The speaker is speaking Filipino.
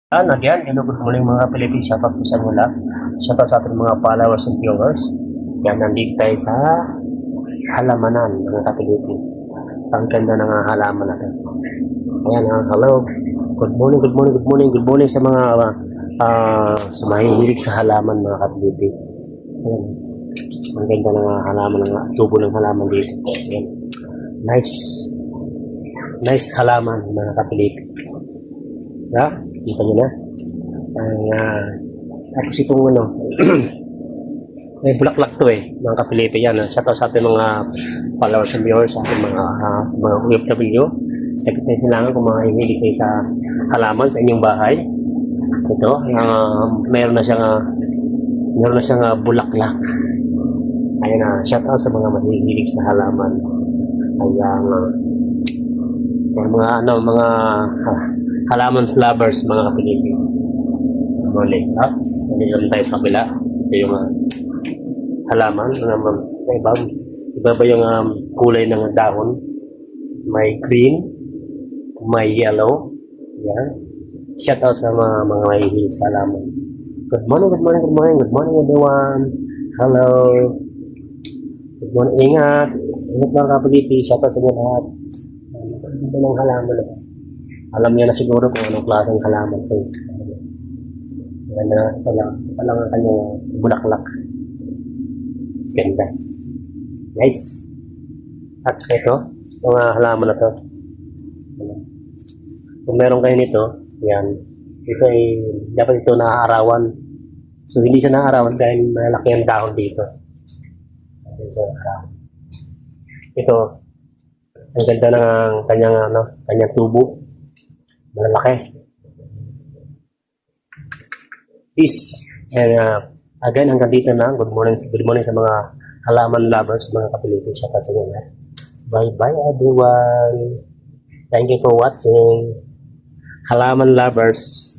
Again, hello, good morning mga Pilipino. Shoutout po sa inyo lahat. Shoutout sa ating mga followers and viewers. Yan, nandito tayo sa halamanan mga Pilipino. Ang ganda ng halaman natin. Ayan, hello. Good morning, good morning, good morning, good morning sa mga sa mahihilig sa halaman mga Pilipino. Ayan. Ang ganda ng halaman, ng tubo ng halaman dito. Ayan. Nice halaman mga Pilipino. Ha? Kita nyo na. Tapos itong may bulaklak to mga kapilipi yan. Shout out sa ating mga followers and viewers, sa ating mga OFW. Sakit na silangan kung mga hihilig kayo sa halaman sa inyong bahay. Ito, meron na siyang bulaklak. Ayan shout out sa mga mahihilig sa halaman. Ayan, mga halaman lovers mga kapilipi. Muli. Nandito tayo sa kabila. Ito yung halaman. Iba ba yung kulay ng dahon? May green, may yellow. Yan. Shout out sa mga mahihilig sa halaman. Good morning, good morning, good morning, good morning everyone. Hello. Good morning. Ingat. Ingat mga kapilipi. Shout out sa inyo lahat. Ito ng halaman. Alam niya na siguro kung anong klaseng halaman ito. Ito lang ang kanyang bulaklak. Ganda. Nice. At ito, mga halaman na ito. Kung meron kayo nito, yan. Ito ay, dapat ito naaarawan. So, hindi siya naaarawan dahil malaki ang dahon dito. Ito, ang ganda ng kanyang tubo. Malalaki. Peace. And again, hanggang dito na. Good morning sa mga halaman lovers, mga kapilipi. Shout out sa inyo. Bye-bye everyone. Thank you for watching. Halaman lovers.